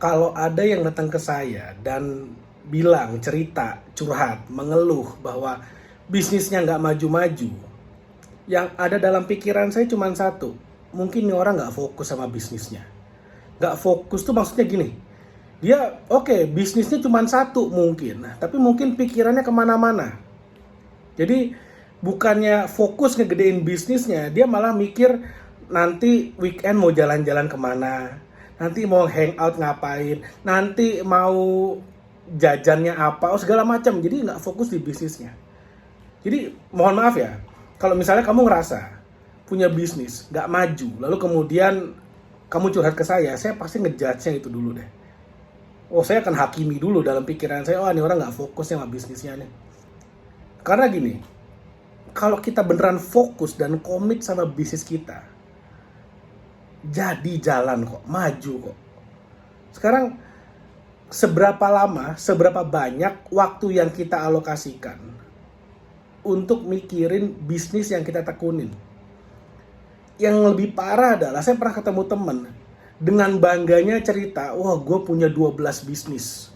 Kalau ada yang datang ke saya dan bilang, cerita, curhat, mengeluh bahwa bisnisnya nggak maju-maju, yang ada dalam pikiran saya cuma satu, mungkin nih orang nggak fokus sama bisnisnya. Nggak fokus tuh maksudnya gini, dia oke, bisnisnya cuma satu mungkin, tapi mungkin pikirannya kemana-mana. Jadi bukannya fokus ngegedein bisnisnya, dia malah mikir nanti weekend mau jalan-jalan kemana, nanti mau hangout ngapain, nanti mau jajannya apa, oh segala macam. Jadi nggak fokus di bisnisnya. Jadi mohon maaf ya, kalau misalnya kamu ngerasa punya bisnis nggak maju, lalu kemudian kamu curhat ke saya pasti ngejudge-nya itu dulu deh. Oh, saya akan hakimi dulu dalam pikiran saya, oh ini orang nggak fokus sama bisnisnya nih. Karena gini, kalau kita beneran fokus dan komit sama bisnis kita, jadi jalan kok, maju kok. Sekarang, seberapa lama, seberapa banyak waktu yang kita alokasikan untuk mikirin bisnis yang kita tekunin. Yang lebih parah adalah, saya pernah ketemu temen dengan bangganya cerita, wah gue punya 12 bisnis.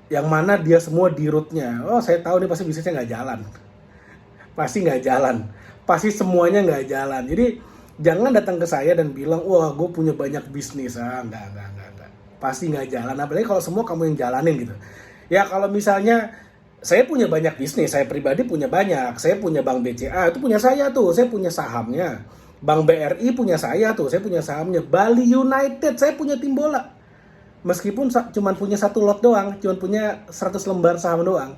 Yang mana dia semua di rootnya, oh saya tahu nih pasti bisnisnya nggak jalan. Pasti nggak jalan. Pasti semuanya nggak jalan. Jadi jangan datang ke saya dan bilang, wah gue punya banyak bisnis. Nggak. Pasti nggak jalan. Apalagi kalau semua kamu yang jalanin gitu. Ya kalau misalnya saya punya banyak bisnis, saya pribadi punya banyak. Saya punya Bank BCA, itu punya saya tuh. Saya punya sahamnya. Bank BRI punya saya tuh. Saya punya sahamnya. Bali United, saya punya tim bola. Meskipun cuma punya satu lot doang, cuma punya 100 lembar saham doang.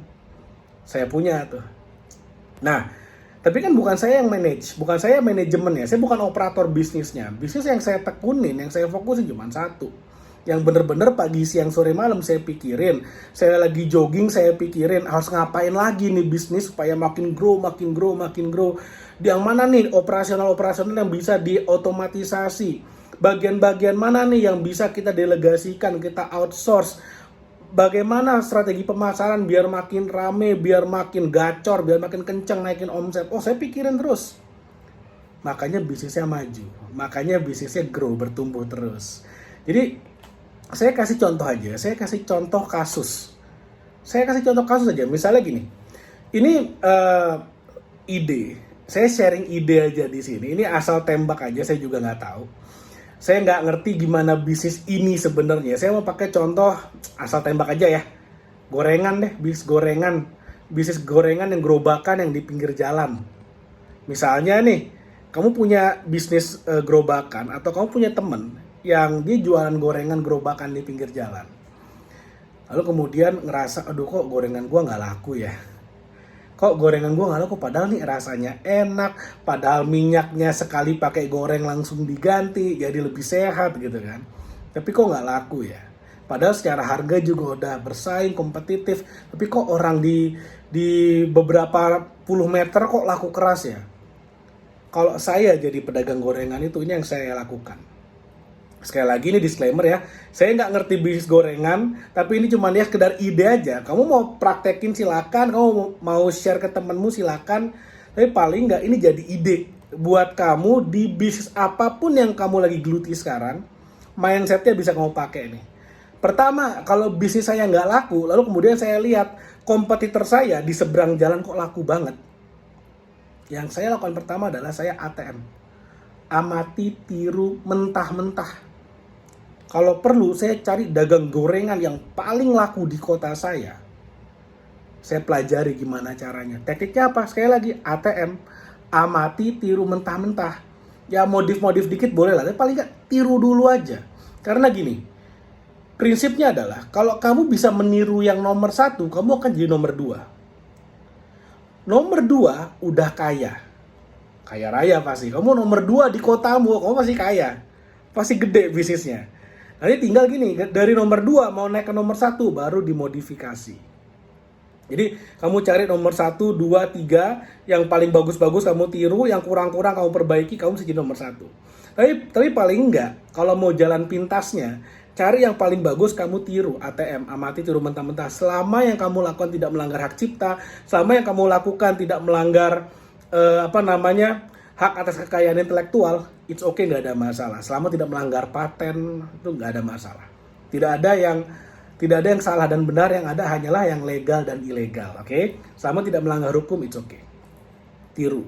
Saya punya tuh. Nah, tapi kan bukan saya yang manage, bukan saya manajemennya, saya bukan operator bisnisnya. Bisnis yang saya tekunin, yang saya fokusin cuma satu. Yang bener-bener pagi, siang, sore, malam saya pikirin. Saya lagi jogging, saya pikirin harus ngapain lagi nih bisnis supaya makin grow. Yang mana nih operasional yang bisa diotomatisasi. Bagian-bagian mana nih yang bisa kita delegasikan, kita outsource. Bagaimana strategi pemasaran biar makin rame, biar makin gacor, biar makin kencang naikin omset. Oh, saya pikirin terus. Makanya bisnisnya maju. Makanya bisnisnya grow, bertumbuh terus. Jadi, saya kasih contoh aja. Saya kasih contoh kasus aja. Misalnya gini. Ini ide. Saya sharing ide aja di sini. Ini asal tembak aja, saya juga nggak tahu. Saya nggak ngerti gimana bisnis ini sebenarnya. Saya mau pakai contoh asal tembak aja ya. Gorengan deh, bisnis gorengan yang gerobakan yang di pinggir jalan. Misalnya nih, kamu punya bisnis gerobakan atau kamu punya temen yang dia jualan gorengan gerobakan di pinggir jalan. Lalu kemudian ngerasa, aduh kok gorengan gua nggak laku ya. Kok gorengan gue nggak laku, padahal nih rasanya enak, padahal minyaknya sekali pakai goreng langsung diganti jadi lebih sehat gitu kan, tapi kok nggak laku ya. Padahal secara harga juga udah bersaing kompetitif, tapi kok orang di beberapa puluh meter kok laku keras ya. Kalau saya jadi pedagang gorengan itu, ini yang saya lakukan. Sekali lagi ini disclaimer ya, saya nggak ngerti bisnis gorengan, tapi ini cuma ya sekedar ide aja. Kamu mau praktekin silakan, kamu mau share ke temenmu silakan, tapi paling nggak ini jadi ide buat kamu di bisnis apapun yang kamu lagi geluti sekarang, mindsetnya bisa kamu pakai nih. Pertama, kalau bisnis saya nggak laku, lalu kemudian saya lihat kompetitor saya di seberang jalan kok laku banget. Yang saya lakukan pertama adalah saya ATM. Amati, tiru, mentah-mentah. Kalau perlu, saya cari dagang gorengan yang paling laku di kota saya. Saya pelajari gimana caranya. Tekniknya apa? Sekali lagi, ATM. Amati, tiru, mentah-mentah. Ya modif-modif dikit boleh lah. Tapi paling nggak tiru dulu aja. Karena gini, prinsipnya adalah kalau kamu bisa meniru yang nomor 1, kamu akan jadi nomor 2. Nomor 2 udah kaya. Kaya raya pasti. Kamu nomor 2 di kotamu, kamu pasti kaya. Pasti gede bisnisnya. Nanti tinggal gini, dari nomor 2 mau naik ke nomor 1 baru dimodifikasi. Jadi kamu cari nomor 1, 2, 3, yang paling bagus-bagus kamu tiru, yang kurang-kurang kamu perbaiki, kamu bisa jadi nomor 1. Tapi paling enggak, kalau mau jalan pintasnya, cari yang paling bagus kamu tiru, ATM, amati, tiru mentah-mentah. Selama yang kamu lakukan tidak melanggar hak cipta, selama yang kamu lakukan tidak melanggar hak atas kekayaan intelektual, it's okay, nggak ada masalah. Selama tidak melanggar paten, itu nggak ada masalah. Tidak ada yang salah dan benar, yang ada hanyalah yang legal dan ilegal, oke? Selama tidak melanggar hukum, it's okay. Tiru.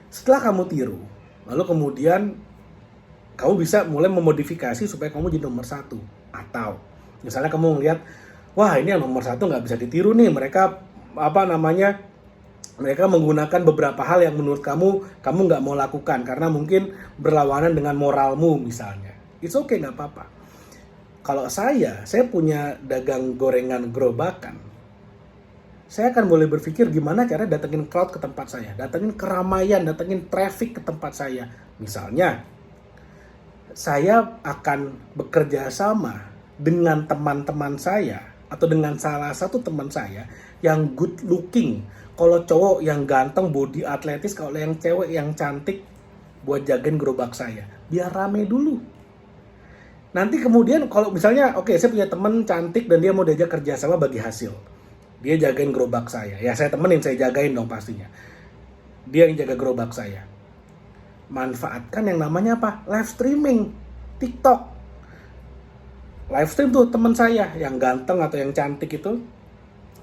Setelah kamu tiru, lalu kemudian kamu bisa mulai memodifikasi supaya kamu jadi nomor 1. Atau misalnya kamu ngeliat, wah ini yang nomor 1 nggak bisa ditiru nih, mereka mereka menggunakan beberapa hal yang menurut kamu nggak mau lakukan karena mungkin berlawanan dengan moralmu misalnya. It's okay, nggak apa-apa. Kalau saya punya dagang gorengan gerobakan, saya akan boleh berpikir gimana cara datengin crowd ke tempat saya, datengin keramaian, datengin traffic ke tempat saya. Misalnya, saya akan bekerja sama dengan teman-teman saya atau dengan salah satu teman saya yang good looking. Kalau cowok yang ganteng, body atletis, kalau yang cewek yang cantik, buat jagain gerobak saya. Biar rame dulu. Nanti kemudian kalau misalnya, oke, saya punya teman cantik dan dia mau diajak kerjasama bagi hasil. Dia jagain gerobak saya. Ya saya temenin, saya jagain dong pastinya. Dia yang jaga gerobak saya. Manfaatkan yang namanya apa? Live streaming. TikTok. Live stream tuh teman saya yang ganteng atau yang cantik itu.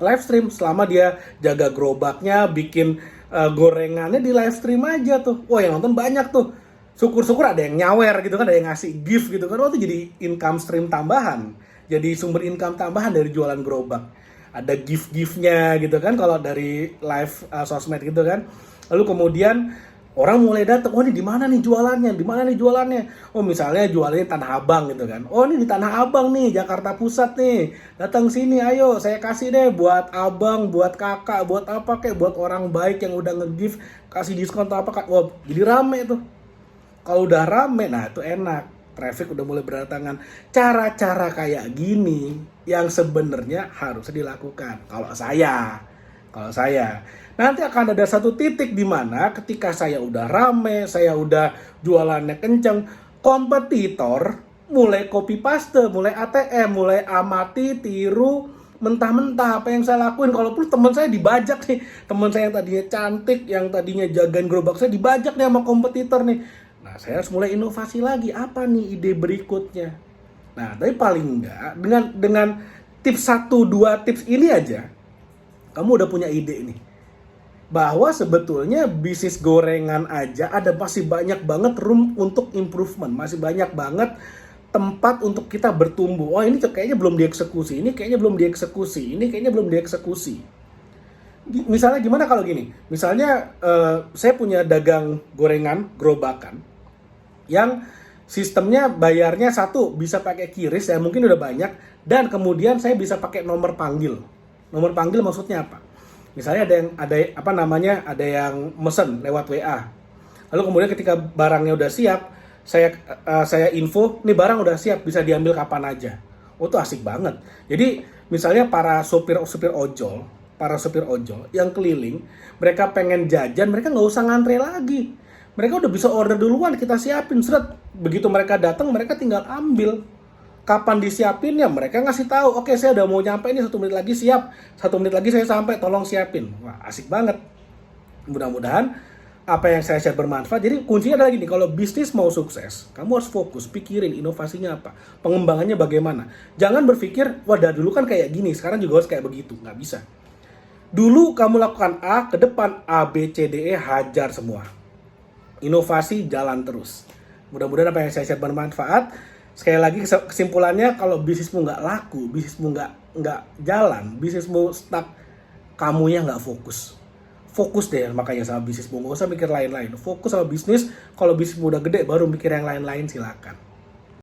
Live stream selama dia jaga gerobaknya, bikin gorengannya di live stream aja tuh. Wah, yang nonton banyak tuh. Syukur-syukur ada yang nyawer gitu kan, ada yang ngasih gift gitu kan. Itu jadi income stream tambahan. Jadi sumber income tambahan dari jualan gerobak. Ada gift-giftnya gitu kan kalau dari live sosmed gitu kan. Lalu kemudian orang mulai datang, oh ini di mana nih jualannya? Di mana nih jualannya? Oh misalnya jualannya Tanah Abang gitu kan. Oh ini di Tanah Abang nih, Jakarta Pusat nih. Datang sini, ayo saya kasih deh buat abang, buat kakak, buat apa kayak, buat orang baik yang udah nge-gift, kasih diskon atau apa. Wah, jadi rame tuh. Kalau udah rame, nah itu enak. Traffic udah mulai berdatangan. Cara-cara kayak gini yang sebenarnya harus dilakukan. Kalau saya. Nanti akan ada satu titik di mana ketika saya udah rame, saya udah jualannya kenceng, kompetitor mulai copy paste, mulai ATM, mulai amati, tiru, mentah-mentah apa yang saya lakuin. Kalaupun teman saya dibajak nih, teman saya yang tadinya cantik, yang tadinya jagain gerobak saya dibajak nih sama kompetitor nih. Nah, saya harus mulai inovasi lagi. Apa nih ide berikutnya? Nah, tapi paling enggak dengan tips 1-2 tips ini aja, kamu udah punya ide nih. Bahwa sebetulnya bisnis gorengan aja masih banyak banget room untuk improvement, masih banyak banget tempat untuk kita bertumbuh. Oh ini kayaknya belum dieksekusi, ini kayaknya belum dieksekusi, ini kayaknya belum dieksekusi. Misalnya gimana kalau gini, misalnya saya punya dagang gorengan gerobakan yang sistemnya bayarnya satu bisa pakai QRIS ya mungkin udah banyak, dan kemudian saya bisa pakai nomor panggil. Nomor panggil maksudnya apa? Misalnya ada yang mesen lewat WA. Lalu kemudian ketika barangnya udah siap, saya info, nih barang udah siap, bisa diambil kapan aja. Oh, itu asik banget. Jadi misalnya para supir ojol yang keliling, mereka pengen jajan, mereka nggak usah ngantre lagi. Mereka udah bisa order duluan, kita siapin, seret. Begitu mereka datang, mereka tinggal ambil. Kapan disiapin ya mereka ngasih tahu, oke saya udah mau nyampe ini 1 menit lagi siap, 1 menit lagi saya sampai, tolong siapin. Wah asik banget. Mudah-mudahan apa yang saya share bermanfaat. Jadi kuncinya adalah gini, kalau bisnis mau sukses, kamu harus fokus, pikirin inovasinya apa, pengembangannya bagaimana. Jangan berpikir, wah dari dulu kan kayak gini, sekarang juga harus kayak begitu. Nggak bisa. Dulu kamu lakukan A, ke depan A, B, C, D, E, hajar semua. Inovasi jalan terus. Mudah-mudahan apa yang saya share bermanfaat. Sekali lagi kesimpulannya, kalau bisnismu nggak laku, bisnismu nggak jalan, bisnismu stuck, kamunya nggak fokus. Fokus deh makanya sama bisnismu, nggak usah mikir lain-lain. Fokus sama bisnis, kalau bisnismu udah gede baru mikir yang lain-lain silakan.